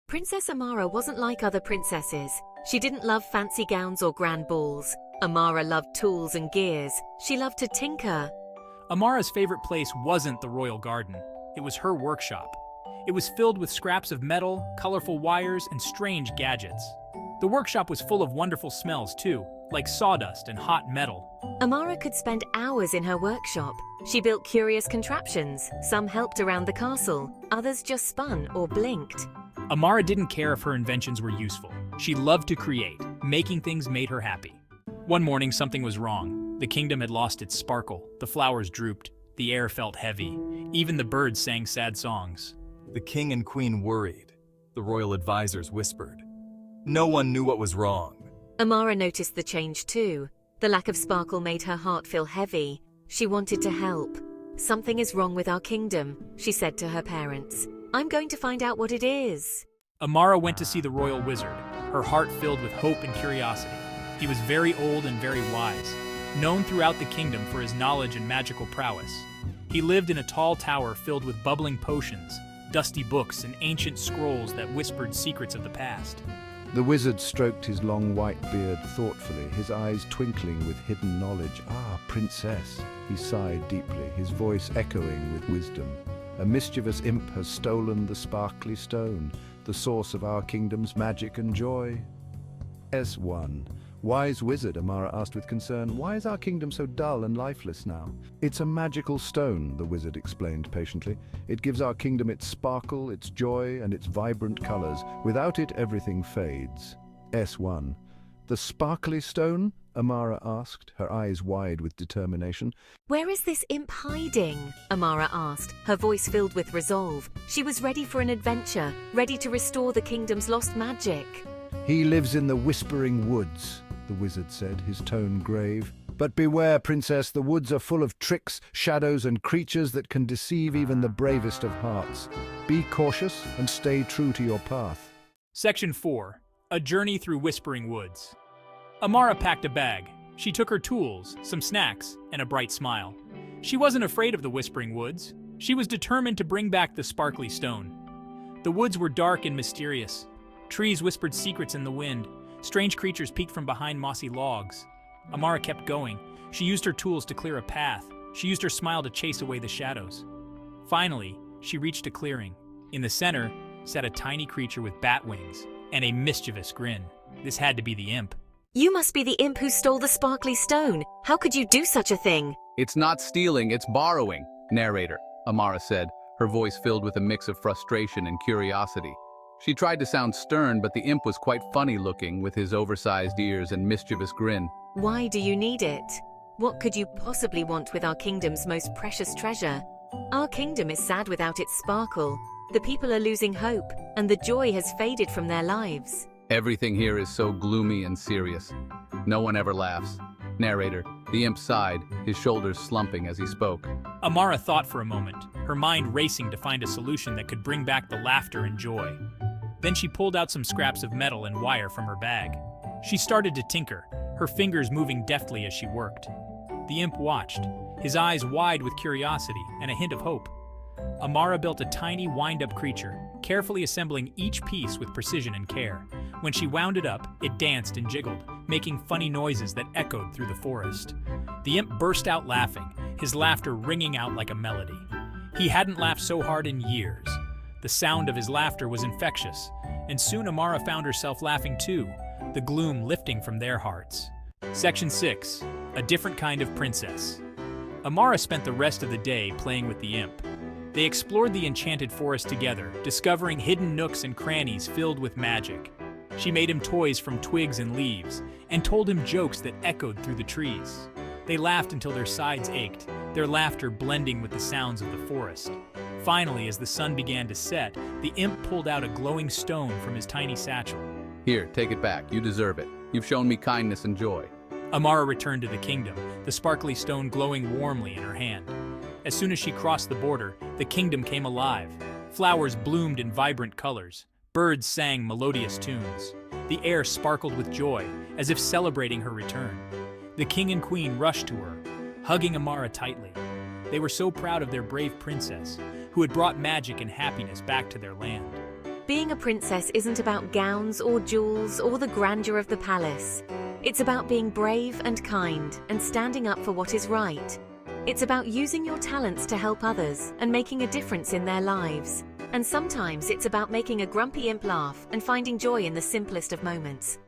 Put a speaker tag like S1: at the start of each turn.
S1: Princess Amara wasn't like other princesses. She didn't love fancy gowns or grand balls. Amara loved tools and gears. She loved to tinker.
S2: Amara's favorite place wasn't the royal garden. It was her workshop. It was filled with scraps of metal, colorful wires, and strange gadgets. The workshop was full of wonderful smells too, like sawdust and hot metal.
S1: Amara could spend hours in her workshop. She built curious contraptions. Some helped around the castle. Others just spun or blinked.
S2: Amara didn't care if her inventions were useful. She loved to create. Making things made her happy. One morning, something was wrong. The kingdom had lost its sparkle. The flowers drooped. The air felt heavy. Even the birds sang sad songs.
S3: The king and queen worried. The royal advisors whispered. No one knew what was wrong.
S1: Amara noticed the change too. The lack of sparkle made her heart feel heavy. She wanted to help. "Something is wrong with our kingdom," she said to her parents. "I'm going to find out what it is."
S2: Amara went to see the royal wizard, her heart filled with hope and curiosity. He was very old and very wise, known throughout the kingdom for his knowledge and magical prowess. He lived in a tall tower filled with bubbling potions, dusty books, and ancient scrolls that whispered secrets of the past.
S4: The wizard stroked his long white beard thoughtfully, his eyes twinkling with hidden knowledge. "Ah, princess," he sighed deeply, his voice echoing with wisdom. "A mischievous imp has stolen the sparkly stone, the source of our kingdom's magic and joy." S1. "Wise wizard," Amara asked with concern, "why is our kingdom so dull and lifeless now?" "It's a magical stone," the wizard explained patiently. "It gives our kingdom its sparkle, its joy, and its vibrant colors. Without it, everything fades." S1. "The sparkly stone?" Amara asked, her eyes wide with determination.
S1: "Where is this imp hiding?" Amara asked, her voice filled with resolve. She was ready for an adventure, ready to restore the kingdom's lost magic.
S4: "He lives in the Whispering Woods," the wizard said, his tone grave. "But beware, princess, the woods are full of tricks, shadows, and creatures that can deceive even the bravest of hearts. Be cautious and stay true to your path."
S2: Section 4. A Journey Through Whispering Woods. Amara packed a bag. She took her tools, some snacks, and a bright smile. She wasn't afraid of the Whispering Woods. She was determined to bring back the sparkly stone. The woods were dark and mysterious. Trees whispered secrets in the wind. Strange creatures peeked from behind mossy logs. Amara kept going. She used her tools to clear a path. She used her smile to chase away the shadows. Finally, she reached a clearing. In the center sat a tiny creature with bat wings and a mischievous grin. This had to be the imp.
S1: "You must be the imp who stole the sparkly stone. How could you do such a thing?"
S5: "It's not stealing, it's borrowing, narrator," Amara said, her voice filled with a mix of frustration and curiosity. She tried to sound stern, but the imp was quite funny-looking with his oversized ears and mischievous grin.
S1: "Why do you need it? What could you possibly want with our kingdom's most precious treasure? Our kingdom is sad without its sparkle. The people are losing hope, and the joy has faded from their lives."
S5: "Everything here is so gloomy and serious. No one ever laughs." Narrator, the imp sighed, his shoulders slumping as he spoke.
S2: Amara thought for a moment, her mind racing to find a solution that could bring back the laughter and joy. Then she pulled out some scraps of metal and wire from her bag. She started to tinker, her fingers moving deftly as she worked. The imp watched, his eyes wide with curiosity and a hint of hope. Amara built a tiny wind-up creature, carefully assembling each piece with precision and care. When she wound it up, it danced and jiggled, making funny noises that echoed through the forest. The imp burst out laughing, his laughter ringing out like a melody. He hadn't laughed so hard in years. The sound of his laughter was infectious, and soon Amara found herself laughing too, the gloom lifting from their hearts. Section 6. A Different Kind of Princess. Amara spent the rest of the day playing with the imp. They explored the enchanted forest together, discovering hidden nooks and crannies filled with magic. She made him toys from twigs and leaves, and told him jokes that echoed through the trees. They laughed until their sides ached, their laughter blending with the sounds of the forest. Finally, as the sun began to set, the imp pulled out a glowing stone from his tiny satchel.
S5: "Here, take it back. You deserve it. You've shown me kindness and joy."
S2: Amara returned to the kingdom, the sparkly stone glowing warmly in her hand. As soon as she crossed the border, the kingdom came alive. Flowers bloomed in vibrant colors. Birds sang melodious tunes. The air sparkled with joy, as if celebrating her return. The king and queen rushed to her, hugging Amara tightly. They were so proud of their brave princess, who had brought magic and happiness back to their land.
S1: Being a princess isn't about gowns or jewels or the grandeur of the palace. It's about being brave and kind and standing up for what is right. It's about using your talents to help others and making a difference in their lives. And sometimes it's about making a grumpy imp laugh and finding joy in the simplest of moments.